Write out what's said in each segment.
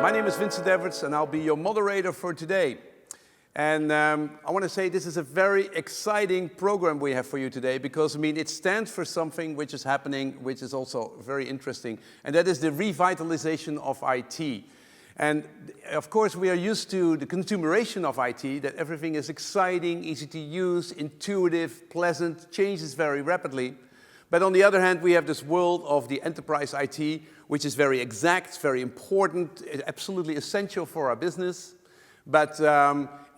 My name is Vincent Everts and I'll be your moderator for today. And I want to say this is a very exciting program we have for you today because, I mean, it stands for something which is happening, which is also very interesting, and that is the revitalization of IT. And of course, we are used to the consumeration of IT, that everything is exciting, easy to use, intuitive, pleasant, changes very rapidly. But on the other hand, we have this world of the enterprise IT, which is very exact, very important, absolutely essential for our business. But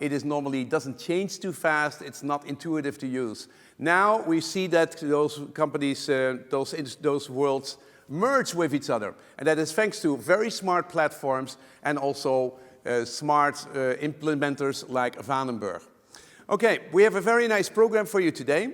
it is normally doesn't change too fast. It's not intuitive to use. Now we see that those companies, those worlds merge with each other, and that is thanks to very smart platforms and also smart implementers like Vonnenberg. Okay, we have a very nice program for you today,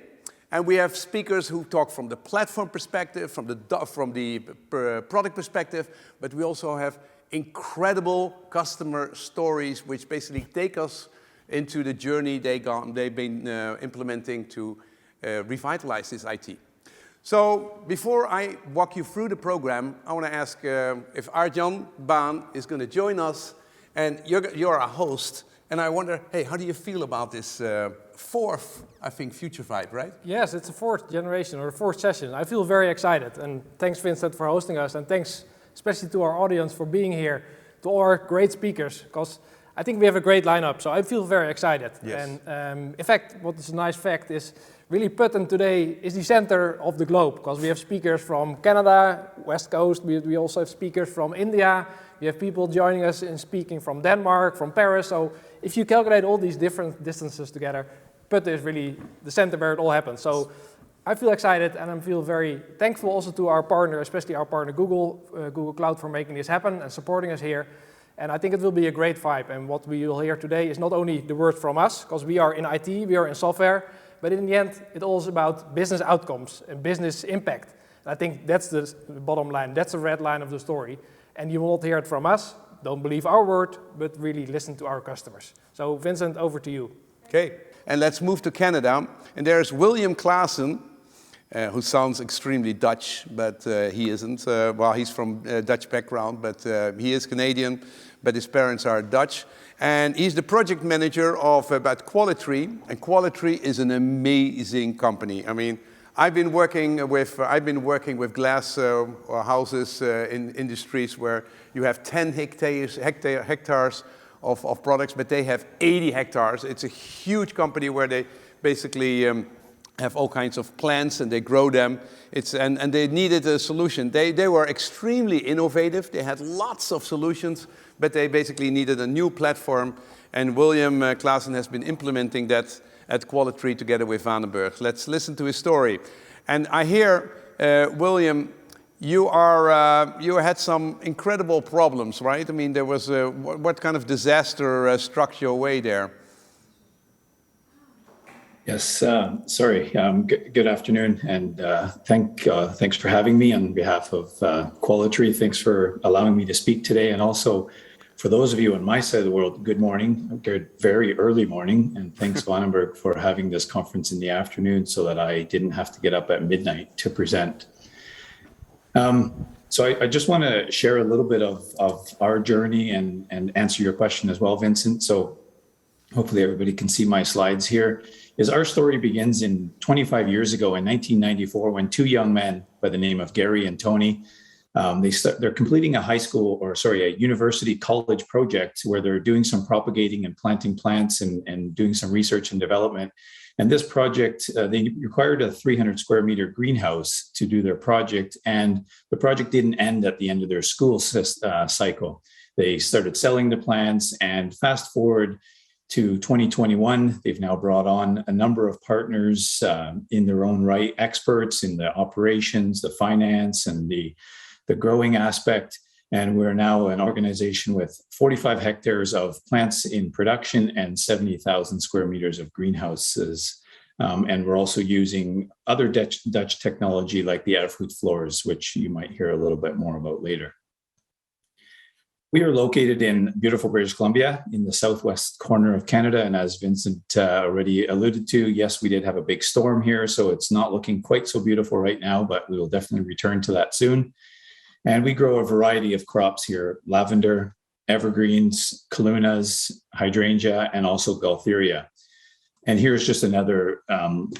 and we have speakers who talk from the platform perspective, from the product perspective, but we also have incredible customer stories which basically take us into the journey they've been implementing to revitalize this IT. So before I walk you through the program, I want to ask if Arjan Baan is going to join us, and you're a host, and I wonder, hey, how do you feel about this fourth, I think, Future Vibe, right? Yes, it's the fourth generation or fourth session. I feel very excited, and thanks Vincent for hosting us, and thanks especially to our audience for being here, to all our great speakers, because I think we have a great lineup, so I feel very excited. Yes. And in fact, what is a nice fact is, really Putten today is the center of the globe, because we have speakers from Canada, West Coast, we also have speakers from India, we have people joining us in speaking from Denmark, from Paris, so if you calculate all these different distances together, Putten is really the center where it all happens. So I feel excited, and I feel very thankful also to our partner, especially our partner Google Cloud, for making this happen and supporting us here. And I think it will be a great vibe. And what we will hear today is not only the word from us, because we are in IT, we are in software, but in the end, it's all about business outcomes and business impact. And I think that's the bottom line, that's the red line of the story. And you will not hear it from us, don't believe our word, but really listen to our customers. So Vincent, over to you. Okay, and let's move to Canada. And there's William Klaassen, who sounds extremely Dutch, but he isn't. Well, he's from Dutch background, but he is Canadian, but his parents are Dutch. And he's the project manager of Qualitree, and Qualitree is an amazing company. I mean, I've been working with glass houses in industries where you have 10 hectares of products, but they have 80 hectares. It's a huge company where they basically have all kinds of plants and they grow them. And they needed a solution. They were extremely innovative. They had lots of solutions, but they basically needed a new platform. And William Klaassen has been implementing that at Qualitree together with Vonnenberg. Let's listen to his story. And I hear, William, you had some incredible problems, right? I mean, there was what kind of disaster struck your way there? Yes, sorry. Good afternoon, and thanks for having me on behalf of Qualitree. Thanks for allowing me to speak today, and also for those of you on my side of the world, good morning, good very early morning, and thanks Vonnenberg for having this conference in the afternoon so that I didn't have to get up at midnight to present. So I just want to share a little bit of our journey and answer your question as well, Vincent. So hopefully everybody can see my slides here. Our story begins in 25 years ago in 1994 when two young men by the name of Gary and Tony, they're completing a university college project where they're doing some propagating and planting plants and doing some research and development. And this project, they required a 300 square meter greenhouse to do their project. And the project didn't end at the end of their school cycle. They started selling the plants, and fast forward to 2021, they've now brought on a number of partners in their own right, experts in the operations, the finance, and the growing aspect. And we're now an organization with 45 hectares of plants in production and 70,000 square meters of greenhouses. And we're also using other Dutch technology like the Erfgoed floors, which you might hear a little bit more about later. We are located in beautiful British Columbia in the southwest corner of Canada. And as Vincent already alluded to, yes, we did have a big storm here, so it's not looking quite so beautiful right now, but we will definitely return to that soon. And we grow a variety of crops here: lavender, evergreens, columnas, hydrangea, and also gaultheria. And here's just another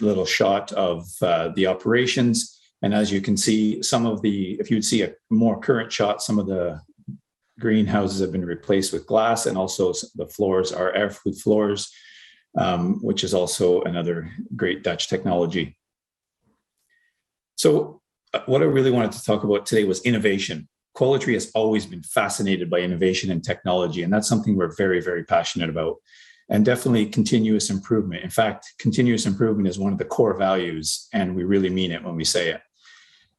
little shot of the operations. And as you can see, if you'd see a more current shot, some of the greenhouses have been replaced with glass, and also the floors are air-food floors, which is also another great Dutch technology. So what I really wanted to talk about today was innovation. Qualitree has always been fascinated by innovation and technology, and that's something we're very, very passionate about. And definitely continuous improvement. In fact, continuous improvement is one of the core values, and we really mean it when we say it.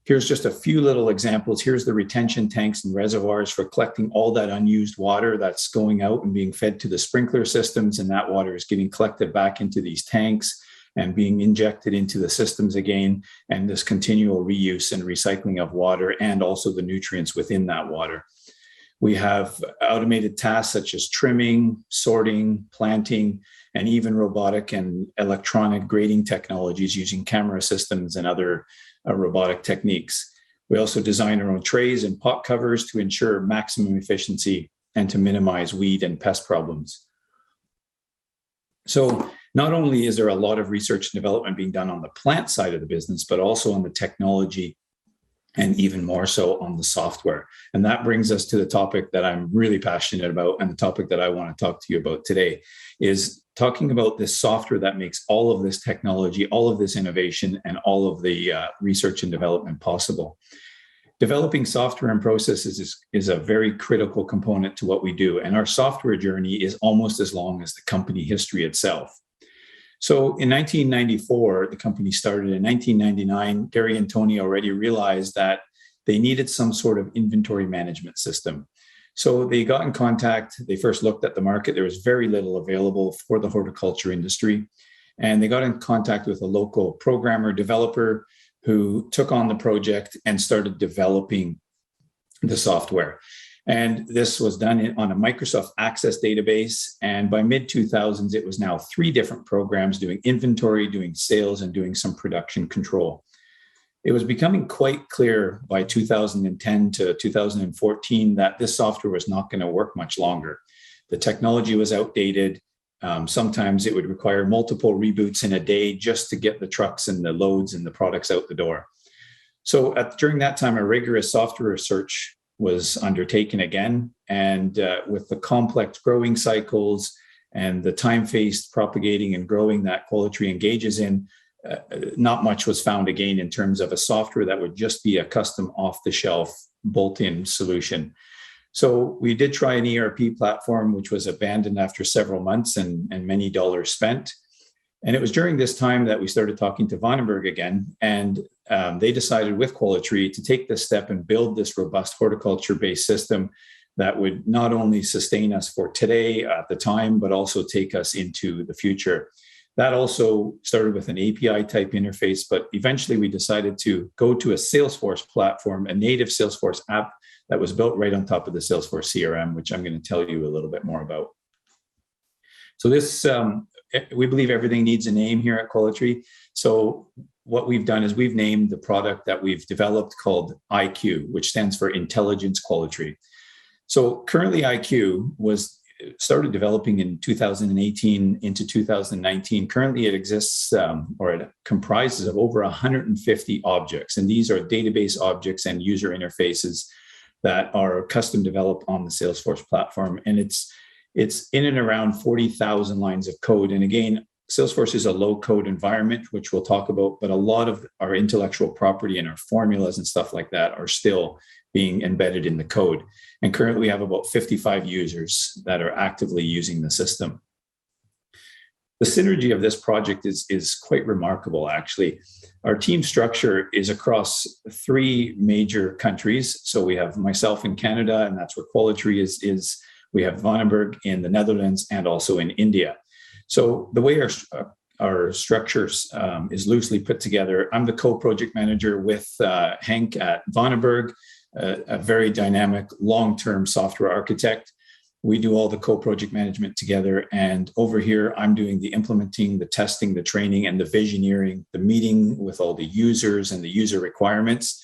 Here's just a few little examples. Here's the retention tanks and reservoirs for collecting all that unused water that's going out and being fed to the sprinkler systems, and that water is getting collected back into these tanks and being injected into the systems again, and this continual reuse and recycling of water and also the nutrients within that water. We have automated tasks such as trimming, sorting, planting, and even robotic and electronic grading technologies using camera systems and other robotic techniques. We also design our own trays and pot covers to ensure maximum efficiency and to minimize weed and pest problems. So not only is there a lot of research and development being done on the plant side of the business, but also on the technology and even more so on the software. And that brings us to the topic that I'm really passionate about, and the topic that I want to talk to you about today is talking about this software that makes all of this technology, all of this innovation, and all of the research and development possible. Developing software and processes is a very critical component to what we do. And our software journey is almost as long as the company history itself. So in 1994, the company started. In 1999, Gary and Tony already realized that they needed some sort of inventory management system. So they got in contact. They first looked at the market. There was very little available for the horticulture industry. And they got in contact with a local programmer developer who took on the project and started developing the software. And this was done on a Microsoft Access database. And by mid-2000s, it was now 3 different programs doing inventory, doing sales, and doing some production control. It was becoming quite clear by 2010 to 2014 that this software was not going to work much longer. The technology was outdated. Sometimes it would require multiple reboots in a day just to get the trucks and the loads and the products out the door. So during that time, a rigorous software search was undertaken again. And with the complex growing cycles and the time-phased propagating and growing that Qualitree engages in, not much was found again in terms of a software that would just be a custom off-the-shelf bolt-in solution. So we did try an ERP platform, which was abandoned after several months and many dollars spent. And it was during this time that we started talking to Vonnenberg again, and they decided with Qualitree to take this step and build this robust horticulture-based system that would not only sustain us for today at the time, but also take us into the future. That also started with an API type interface, but eventually we decided to go to a Salesforce platform, a native Salesforce app that was built right on top of the Salesforce CRM, which I'm going to tell you a little bit more about. So this, we believe everything needs a name here at Qualitree. So what we've done is we've named the product that we've developed called IQ, which stands for Intelligence Qualitree. So currently IQ was started developing in 2018 into 2019. Currently it exists or it comprises of over 150 objects. And these are database objects and user interfaces that are custom developed on the Salesforce platform. And it's in and around 40,000 lines of code. And again, Salesforce is a low code environment, which we'll talk about, but a lot of our intellectual property and our formulas and stuff like that are still being embedded in the code. And currently we have about 55 users that are actively using the system. The synergy of this project is quite remarkable, actually. Our team structure is across 3 major countries. So we have myself in Canada, and that's where Qualitree is. We have Vonnenberg in the Netherlands and also in India. So the way our structure is loosely put together, I'm the co-project manager with Henk at Vonnenberg, a very dynamic long-term software architect. We do all the co-project management together. And over here, I'm doing the implementing, the testing, the training, and the visioneering, the meeting with all the users and the user requirements.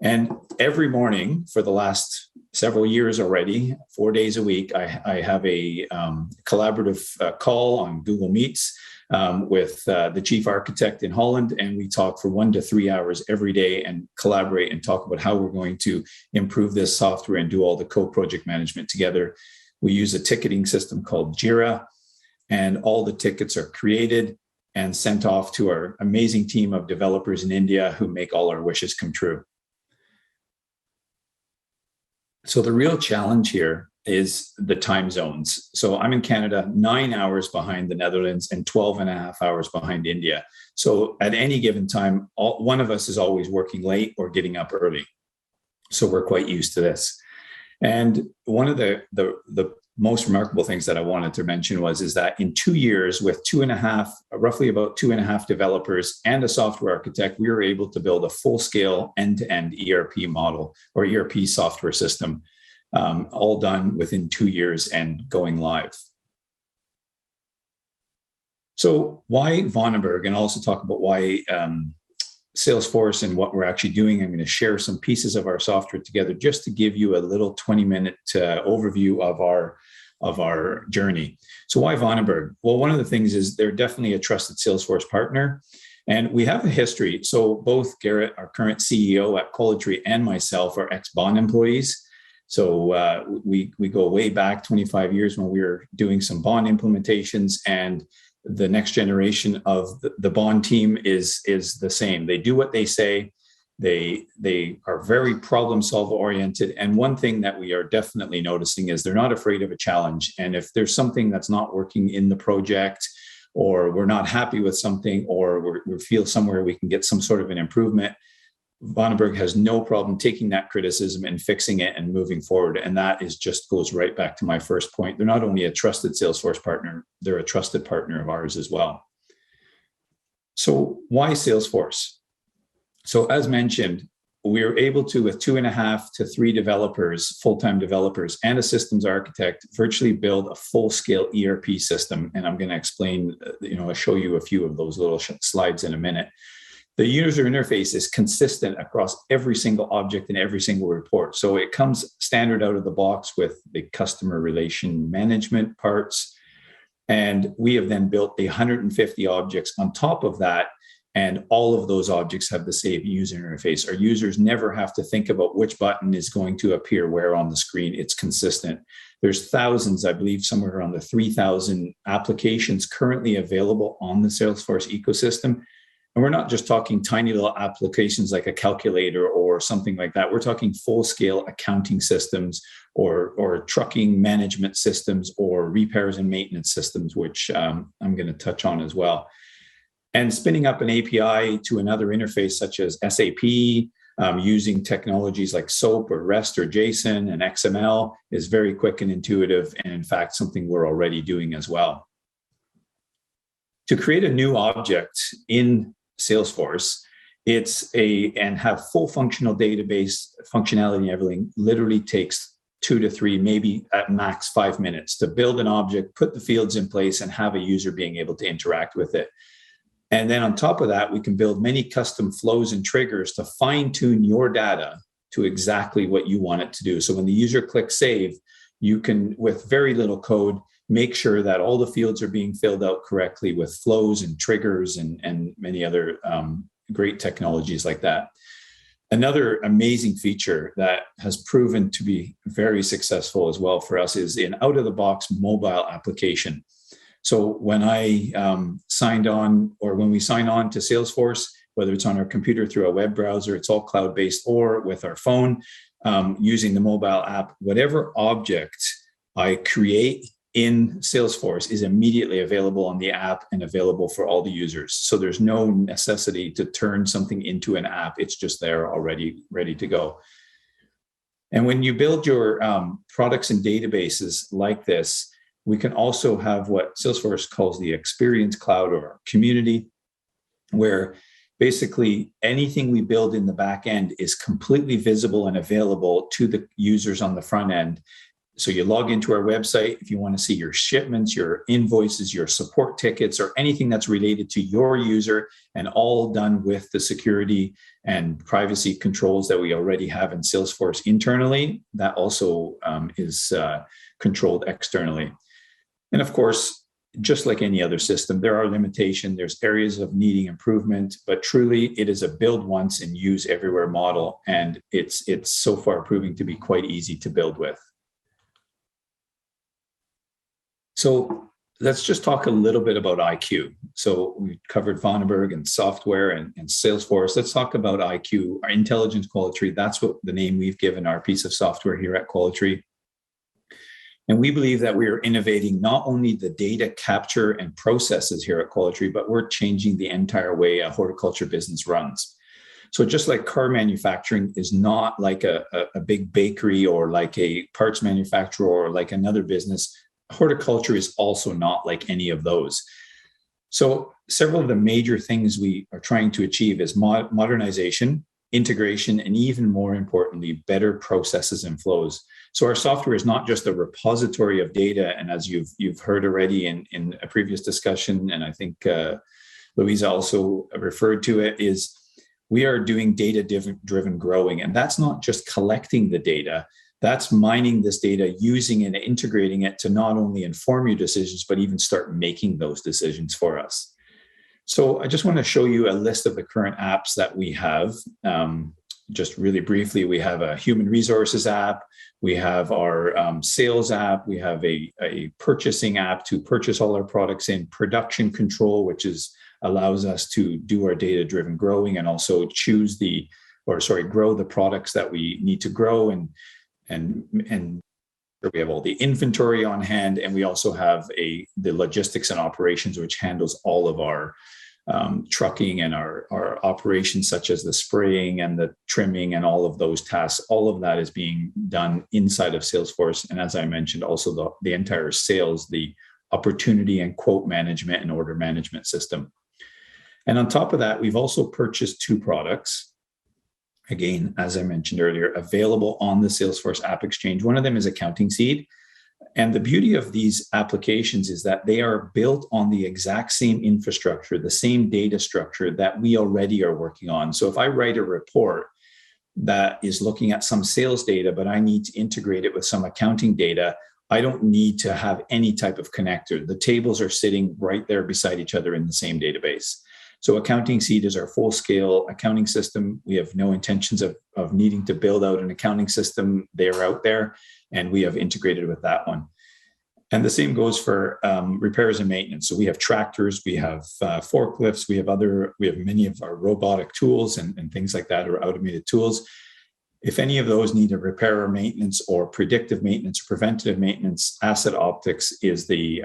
And every morning for the last several years already, 4 days a week. I have a collaborative call on Google Meets with the chief architect in Holland, and we talk for 1 to 3 hours every day and collaborate and talk about how we're going to improve this software and do all the co-project management together. We use a ticketing system called Jira, and all the tickets are created and sent off to our amazing team of developers in India who make all our wishes come true. So the real challenge here is the time zones. So I'm in Canada, 9 hours behind the Netherlands and 12 and a half hours behind India. So at any given time, one of us is always working late or getting up early. So we're quite used to this. And one of the most remarkable things that I wanted to mention is that in 2 years, with roughly about 2.5 developers and a software architect, we were able to build a full-scale end-to-end ERP model or ERP software system, all done within 2 years and going live. So why Vonnenberg? And I'll also talk about why Salesforce and what we're actually doing. I'm going to share some pieces of our software together just to give you a little 20-minute overview of our journey. So why Vonnenberg? Well, one of the things is they're definitely a trusted Salesforce partner. And we have a history. So both Garrett, our current CEO at Qualitree, and myself are ex-Bond employees. So we go way back 25 years when we were doing some Bond implementations, and the next generation of the Bond team is the same. They do what they say. They are very problem solver oriented. And one thing that we are definitely noticing is they're not afraid of a challenge. And if there's something that's not working in the project, or we're not happy with something, or we feel somewhere we can get some sort of an improvement, Vonnenberg has no problem taking that criticism and fixing it and moving forward. And that just goes right back to my first point. They're not only a trusted Salesforce partner, they're a trusted partner of ours as well. So why Salesforce? So as mentioned, we were able to, with 2.5 to 3 developers, full-time developers, and a systems architect, virtually build a full-scale ERP system. And I'm going to explain, I'll show you a few of those little slides in a minute. The user interface is consistent across every single object and every single report. So it comes standard out of the box with the customer relation management parts. And we have then built 150 objects on top of that. And all of those objects have the same user interface. Our users never have to think about which button is going to appear where on the screen. It's consistent. There's thousands, I believe, somewhere around the 3,000 applications currently available on the Salesforce ecosystem. And we're not just talking tiny little applications like a calculator or something like that. We're talking full-scale accounting systems or trucking management systems or repairs and maintenance systems, which I'm going to touch on as well. And spinning up an API to another interface such as SAP, using technologies like SOAP or REST or JSON and XML is very quick and intuitive, and in fact, something we're already doing as well. To create a new object in Salesforce, and have full functional database functionality and everything literally takes 2 to 3, maybe at max 5 minutes to build an object, put the fields in place, and have a user being able to interact with it. And then on top of that, we can build many custom flows and triggers to fine-tune your data to exactly what you want it to do. So when the user clicks save, you can, with very little code, make sure that all the fields are being filled out correctly with flows and triggers and many other great technologies like that. Another amazing feature that has proven to be very successful as well for us is an out-of-the-box mobile application. So when I signed on, or when we sign on to Salesforce, whether it's on our computer through a web browser, it's all cloud-based, or with our phone, using the mobile app, whatever object I create in Salesforce is immediately available on the app and available for all the users. So there's no necessity to turn something into an app. It's just there already, ready to go. And when you build your products and databases like this, we can also have what Salesforce calls the Experience Cloud or community, where basically anything we build in the back end is completely visible and available to the users on the front end. So you log into our website if you want to see your shipments, your invoices, your support tickets, or anything that's related to your user, and all done with the security and privacy controls that we already have in Salesforce internally. That also is controlled externally. And of course, just like any other system, there are limitations. There's areas of needing improvement, but truly it is a build once and use everywhere model. And it's so far proving to be quite easy to build with. So let's just talk a little bit about IQ. So we covered Vonnenberg and software and Salesforce. Let's talk about IQ, our intelligence Qualitree. That's what the name we've given our piece of software here at Qualitree. And we believe that we are innovating not only the data capture and processes here at Qualitree, but we're changing the entire way a horticulture business runs. So just like car manufacturing is not like a big bakery or like a parts manufacturer or like another business, horticulture is also not like any of those. So several of the major things we are trying to achieve is modernization, integration, and even more importantly, better processes and flows. So our software is not just a repository of data. And as you've heard already in a previous discussion, and I think Louisa also referred to it, is we are doing data-driven growing. And that's not just collecting the data, that's mining this data, using it, and integrating it to not only inform your decisions, but even start making those decisions for us. So I just want to show you a list of the current apps that we have. Just really briefly, we have a human resources app. We have our sales app. We have a purchasing app to purchase all our products in, production control, which allows us to do our data-driven growing and also grow the products that we need to grow, and we have all the inventory on hand, and we also have the logistics and operations, which handles all of our trucking and our operations, such as the spraying and the trimming and all of those tasks. All of that is being done inside of Salesforce. And as I mentioned, also the entire sales, the opportunity and quote management and order management system. And on top of that, we've also purchased 2 products. Again, as I mentioned earlier, available on the Salesforce App Exchange. One of them is Accounting Seed. And the beauty of these applications is that they are built on the exact same infrastructure, the same data structure that we already are working on. So if I write a report that is looking at some sales data, but I need to integrate it with some accounting data, I don't need to have any type of connector. The tables are sitting right there beside each other in the same database. So Accounting Seed is our full-scale accounting system. We have no intentions of needing to build out an accounting system. They're out there, and we have integrated with that one. And the same goes for repairs and maintenance. So we have tractors, we have forklifts, we have many of our robotic tools and things like that, or automated tools. If any of those need a repair or maintenance or predictive maintenance or preventative maintenance, Asset Optics is the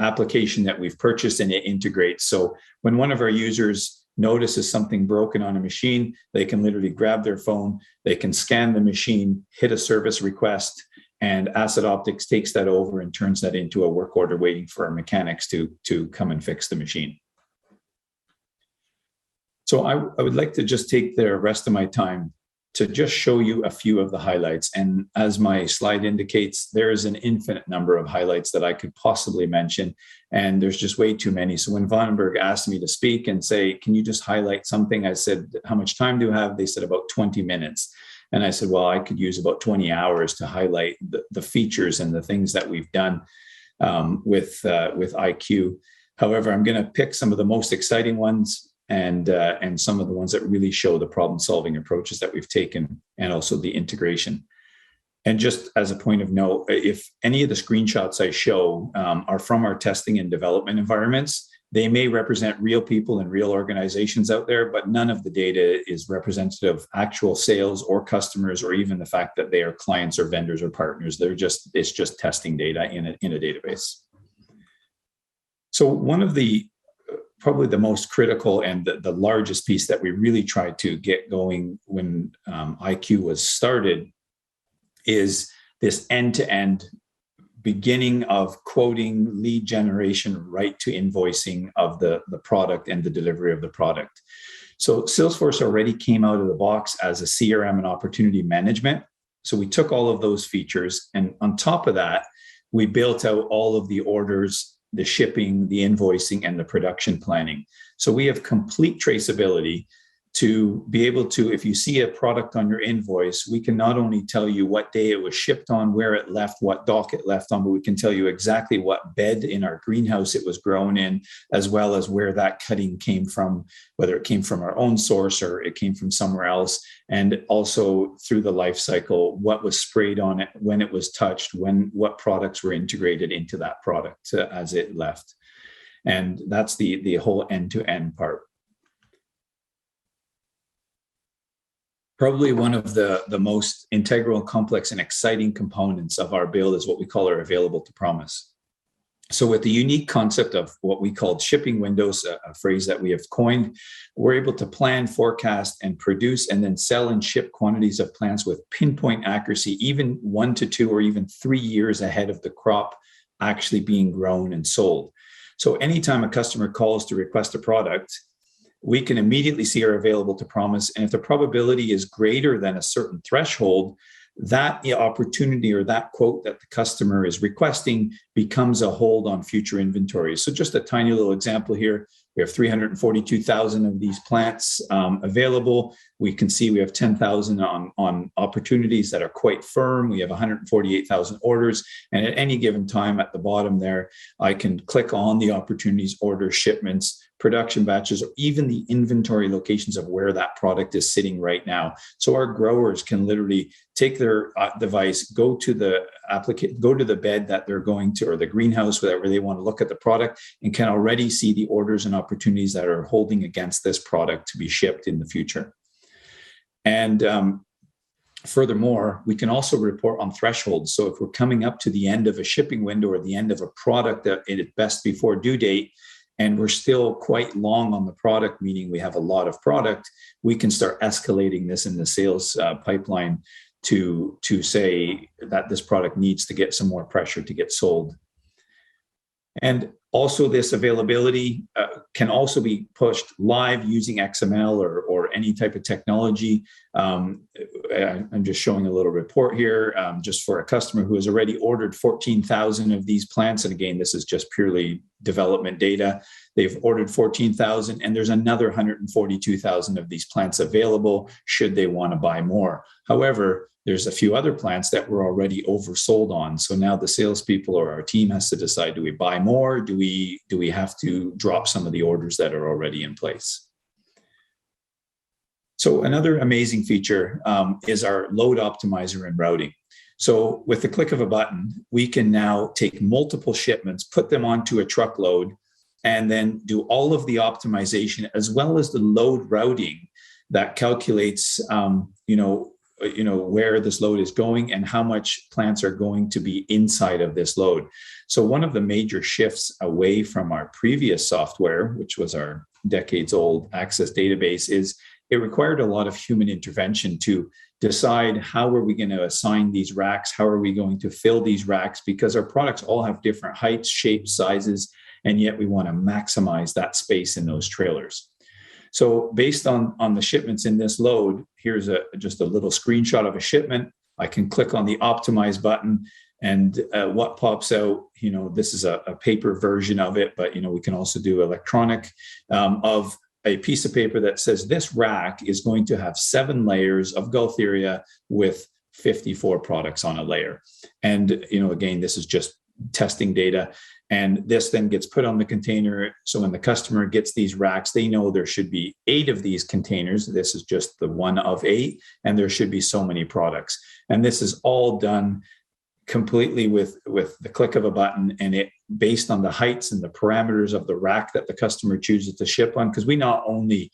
application that we've purchased, and it integrates. So when one of our users notices something broken on a machine, they can literally grab their phone, they can scan the machine, hit a service request, and Asset Optics takes that over and turns that into a work order waiting for our mechanics to come and fix the machine. So I would like to just take the rest of my time to just show you a few of the highlights. And as my slide indicates, there is an infinite number of highlights that I could possibly mention, and there's just way too many. So when Vonnenberg asked me to speak and say, can you just highlight something? I said, how much time do you have? They said about 20 minutes. And I said, well, I could use about 20 hours to highlight the features and the things that we've done with IQ. However, I'm going to pick some of the most exciting ones and some of the ones that really show the problem-solving approaches that we've taken, and also the integration. And just as a point of note, if any of the screenshots I show are from our testing and development environments, they may represent real people and real organizations out there, but none of the data is representative of actual sales or customers, or even the fact that they are clients or vendors or partners. It's just testing data in a database. So one of the probably the most critical and the largest piece that we really tried to get going when IQ was started is this end-to-end beginning of quoting, lead generation, right to invoicing of the product and the delivery of the product. So Salesforce already came out of the box as a CRM and opportunity management. So we took all of those features, and on top of that, we built out all of the orders, the shipping, the invoicing, and the production planning. So we have complete traceability to be able to, if you see a product on your invoice, we can not only tell you what day it was shipped on, where it left, what dock it left on, but we can tell you exactly what bed in our greenhouse it was grown in, as well as where that cutting came from, whether it came from our own source or it came from somewhere else. And also through the life cycle, what was sprayed on it, when it was touched, what products were integrated into that product as it left. And that's the whole end-to-end part. Probably one of the most integral, complex, and exciting components of our build is what we call our available to promise. So with the unique concept of what we call shipping windows, a phrase that we have coined, we're able to plan, forecast, and produce, and then sell and ship quantities of plants with pinpoint accuracy, even 1 to 2 or even 3 years ahead of the crop actually being grown and sold. So anytime a customer calls to request a product, we can immediately see our available to promise. And if the probability is greater than a certain threshold, that opportunity or that quote that the customer is requesting becomes a hold on future inventory. So just a tiny little example here. We have 342,000 of these plants available. We can see we have 10,000 on opportunities that are quite firm. We have 148,000 orders. And at any given time at the bottom there, I can click on the opportunities, order, shipments, production batches, or even the inventory locations of where that product is sitting right now. So our growers can literally take their device, go to the bed that they're going to, or the greenhouse, wherever they want to look at the product, and can already see the orders and opportunities that are holding against this product to be shipped in the future. And furthermore, we can also report on thresholds. So if we're coming up to the end of a shipping window or the end of a product that at best before due date, and we're still quite long on the product, meaning we have a lot of product, we can start escalating this in the sales pipeline to say that this product needs to get some more pressure to get sold. And also this availability can also be pushed live using XML or any type of technology. I'm just showing a little report here just for a customer who has already ordered 14,000 of these plants. And again, this is just purely development data. They've ordered 14,000 and there's another 142,000 of these plants available should they want to buy more. However, there's a few other plants that we're already oversold on. So now the salespeople or our team has to decide, do we buy more? Do we have to drop some of the orders that are already in place? So another amazing feature is our load optimizer and routing. So with the click of a button, we can now take multiple shipments, put them onto a truckload, and then do all of the optimization as well as the load routing that calculates, where this load is going and how much plants are going to be inside of this load. So one of the major shifts away from our previous software, which was our decades-old Access database, is it required a lot of human intervention to decide how are we going to assign these racks, how are we going to fill these racks, because our products all have different heights, shapes, sizes, and yet we want to maximize that space in those trailers. So based on the shipments in this load, here's just a little screenshot of a shipment. I can click on the optimize button and what pops out, this is a paper version of it, but we can also do electronic of a piece of paper that says this rack is going to have 7 layers of Gaultheria with 54 products on a layer. And, again, this is just testing data. And this then gets put on the container. So when the customer gets these racks, they know there should be 8 of these containers. This is just the one of 8, and there should be so many products. And this is all done completely with the click of a button, and it based on the heights and the parameters of the rack that the customer chooses to ship on. Because we not only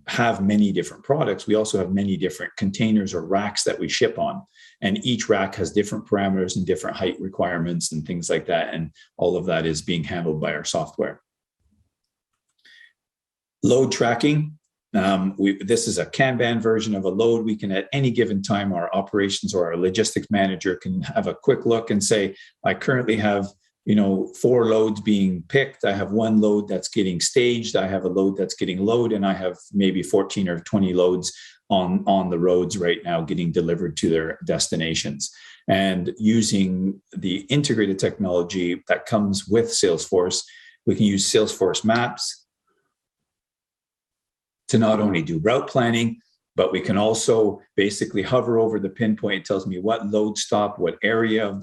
have many different products, we also have many different containers or racks that we ship on. And each rack has different parameters and different height requirements and things like that. And all of that is being handled by our software. Load tracking. This is a Kanban version of a load. We can at any given time, our operations or our logistics manager can have a quick look and say, I currently have 4 loads being picked. I have 1 load that's getting staged. I have a load that's getting loaded, and I have maybe 14 or 20 loads on the roads right now getting delivered to their destinations. And using the integrated technology that comes with Salesforce, we can use Salesforce maps to not only do route planning, but we can also basically hover over the pinpoint. It tells me what load stop, what area of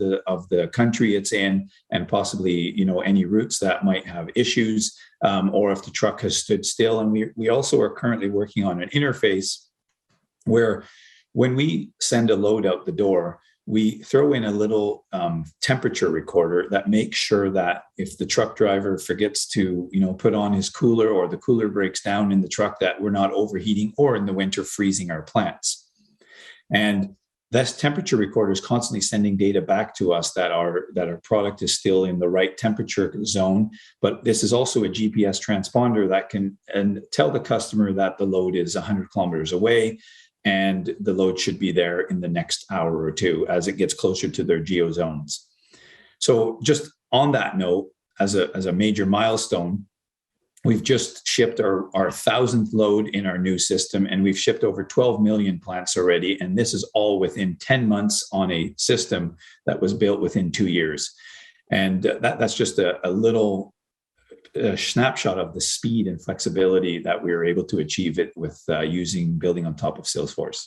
the country it's in, and possibly any routes that might have issues, or if the truck has stood still. And we also are currently working on an interface where when we send a load out the door, we throw in a little temperature recorder that makes sure that if the truck driver forgets to, put on his cooler, or the cooler breaks down in the truck, that we're not overheating or in the winter freezing our plants. And this temperature recorder is constantly sending data back to us that our product is still in the right temperature zone. But this is also a GPS transponder that can tell the customer that the load is 100 kilometers away, and the load should be there in the next hour or two as it gets closer to their geo zones. So just on that note, as a major milestone, we've just shipped our 1,000th load in our new system, and we've shipped over 12 million plants already. And this is all within 10 months on a system that was built within 2 years. And that's just a little snapshot of the speed and flexibility that we were able to achieve it with building on top of Salesforce.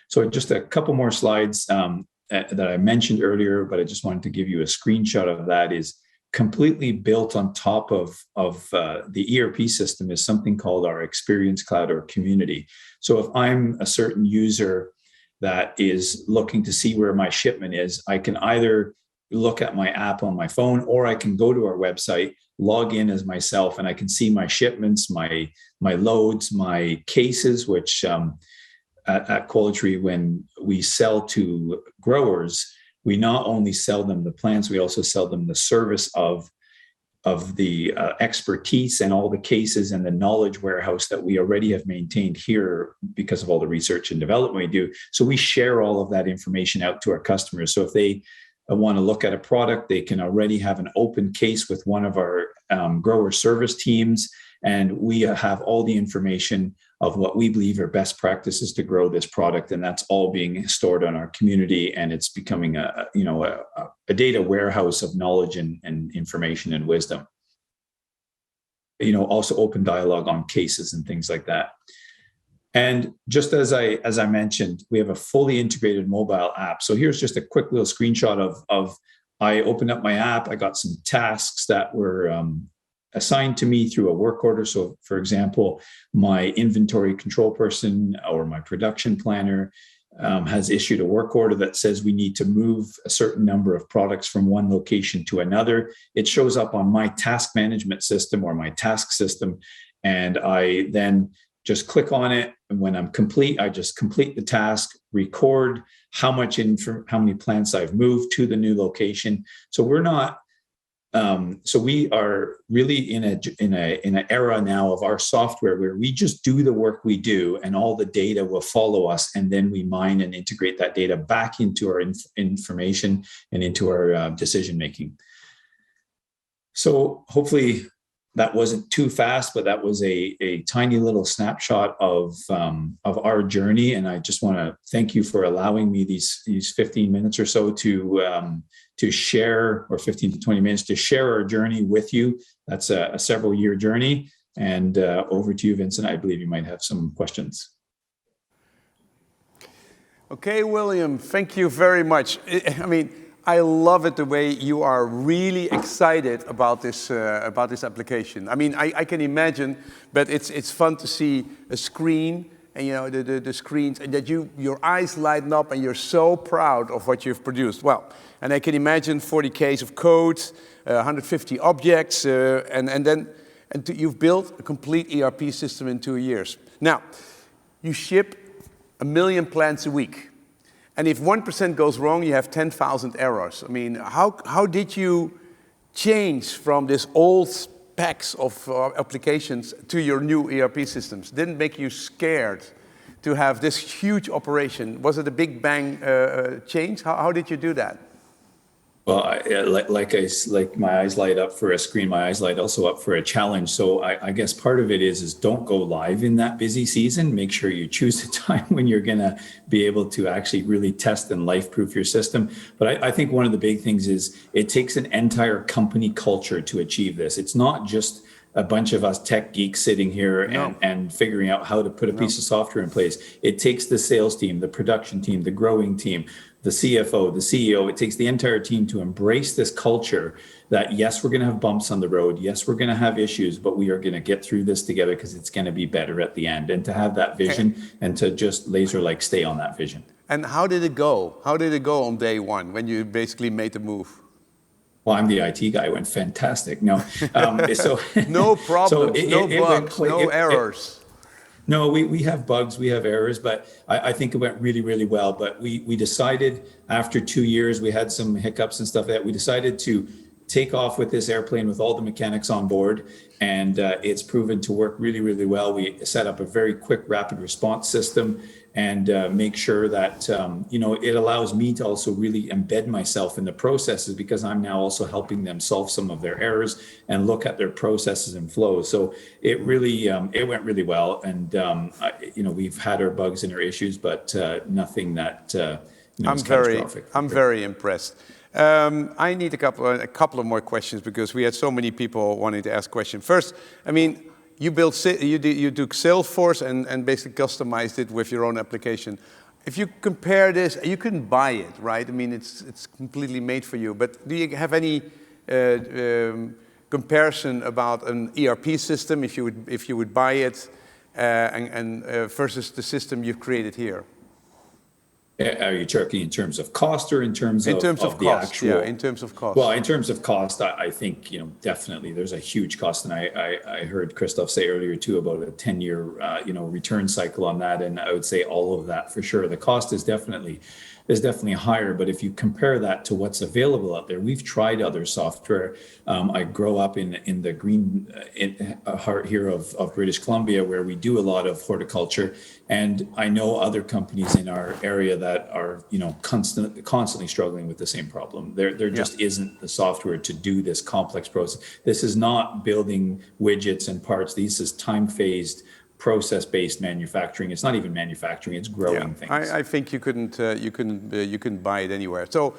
So just a couple more slides that I mentioned earlier, but I just wanted to give you a screenshot of that. Is completely built on top of the ERP system is something called our Experience Cloud or community. So if I'm a certain user that is looking to see where my shipment is, I can either look at my app on my phone, or I can go to our website, log in as myself, and I can see my shipments, my loads, my cases, which at Qualitree, when we sell to growers, we not only sell them the plants, we also sell them the service of the expertise and all the cases and the knowledge warehouse that we already have maintained here because of all the research and development we do. So we share all of that information out to our customers. So if they want to look at a product, they can already have an open case with one of our grower service teams, and we have all the information of what we believe are best practices to grow this product, and that's all being stored on our community, and it's becoming a data warehouse of knowledge and information and wisdom. Also open dialogue on cases and things like that. And just as I mentioned, we have a fully integrated mobile app. So here's just a quick little screenshot of I opened up my app. I got some tasks that were assigned to me through a work order. So for example, my inventory control person or my production planner has issued a work order that says we need to move a certain number of products from one location to another. It shows up on my task management system or my task system, and I then just click on it, and when I'm complete, I just complete the task, record how many plants I've moved to the new location. So we're not. So we are really in an era now of our software where we just do the work we do, and all the data will follow us, and then we mine and integrate that data back into our information and into our decision making. So hopefully that wasn't too fast, but that was a tiny little snapshot of our journey. And I just want to thank you for allowing me these 15 minutes or so to share, or 15 to 20 minutes to share our journey with you. That's a several year journey. And over to you, Vincent. I believe you might have some questions. Okay, William, thank you very much. I love it the way you are really excited about this application. I can imagine, but it's fun to see a screen, and the screens, and that your eyes lighten up, and you're so proud of what you've produced. Well, and I can imagine 40Ks of code, 150 objects, and you've built a complete ERP system in 2 years. Now, you ship 1 million plants a week. And if 1% goes wrong, you have 10,000 errors. How did you change from this old packs of applications to your new ERP systems? Didn't make you scared to have this huge operation? Was it a big bang change? How did you do that? Well, like my eyes light up for a screen. My eyes light also up for a challenge. So I guess part of it is don't go live in that busy season. Make sure you choose a time when you're going to be able to actually really test and life-proof your system. But I think one of the big things is it takes an entire company culture to achieve this. It's not just a bunch of us tech geeks sitting here and figuring out how to put a piece of software in place. It takes the sales team, the production team, the growing team, the CFO, the CEO. It takes the entire team to embrace this culture that, yes, we're going to have bumps on the road. Yes, we're going to have issues, but we are going to get through this together because it's going to be better at the end. And to have that vision and to just laser-like stay on that vision. And how did it go? How did it go on day one when you basically made the move? Well, I'm the IT guy. It went fantastic. No, no problems, no bugs, no errors. No, we have bugs, we have errors, but I think it went really, really well. But we decided after 2 years, we had some hiccups and stuff like that. We decided to take off with this airplane with all the mechanics on board, and it's proven to work really, really well. We set up a very quick rapid response system and make sure that it allows me to also really embed myself in the processes, because I'm now also helping them solve some of their errors and look at their processes and flows. So it really it went really well, and we've had our bugs and our issues, but nothing that is catastrophic. I'm very impressed. I need a couple of more questions, because we had so many people wanting to ask questions. First, I mean, you took Salesforce and basically customized it with your own application. If you compare this, you couldn't buy it, right? I mean, it's completely made for you. But do you have any comparison about an ERP system, if you would buy it, versus the system you've created here? Are you talking in terms of cost or in terms of the cost, actual? Yeah, in terms of cost. Well, in terms of cost, I think definitely there's a huge cost, and I heard Christoph say earlier too about a 10-year return cycle on that, and I would say all of that for sure. The cost is definitely higher, but if you compare that to what's available out there, we've tried other software. I grow up in the green heart here of British Columbia, where we do a lot of horticulture, and I know other companies in our area that are constantly struggling with the same problem. There just isn't the software to do this complex process. This is not building widgets and parts. This is time-phased, process-based manufacturing. It's not even manufacturing; it's growing things. I think you couldn't buy it anywhere. So,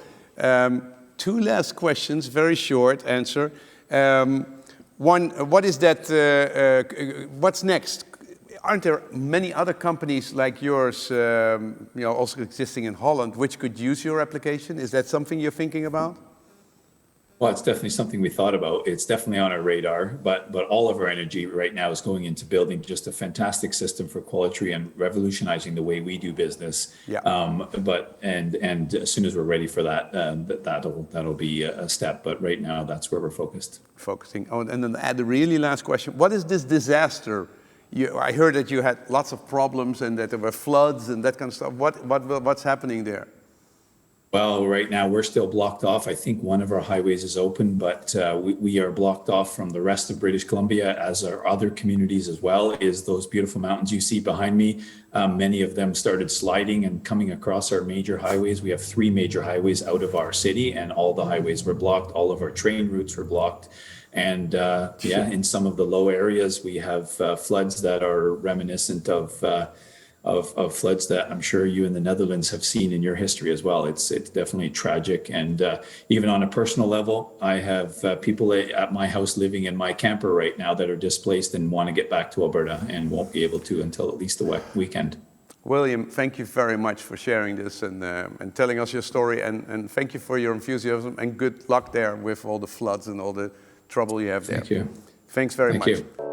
two last questions, very short answer. One, what is that? What's next? Aren't there many other companies like yours, also existing in Holland, which could use your application? Is that something you're thinking about? Well, it's definitely something we thought about. It's definitely on our radar, but all of our energy right now is going into building just a fantastic system for Qualitree and revolutionizing the way we do business. Yeah. And as soon as we're ready for that, that'll be a step. But right now, that's where we're focusing. Oh, and then add the really last question: what is this disaster? I heard that you had lots of problems and that there were floods and that kind of stuff. What's happening there? Well, right now we're still blocked off. I think one of our highways is open, but we are blocked off from the rest of British Columbia, as are other communities as well. Is those beautiful mountains you see behind me. Many of them started sliding and coming across our major highways. We have 3 major highways out of our city, and all the highways were blocked. All of our train routes were blocked. And in some of the low areas, we have floods that are reminiscent of floods that I'm sure you in the Netherlands have seen in your history as well. It's definitely tragic. And even on a personal level, I have people at my house living in my camper right now that are displaced and want to get back to Alberta and won't be able to until at least the weekend. William, thank you very much for sharing this and telling us your story. And thank you for your enthusiasm, and good luck there with all the floods and all the trouble you have there. Thank you. Thanks very much. Thank you.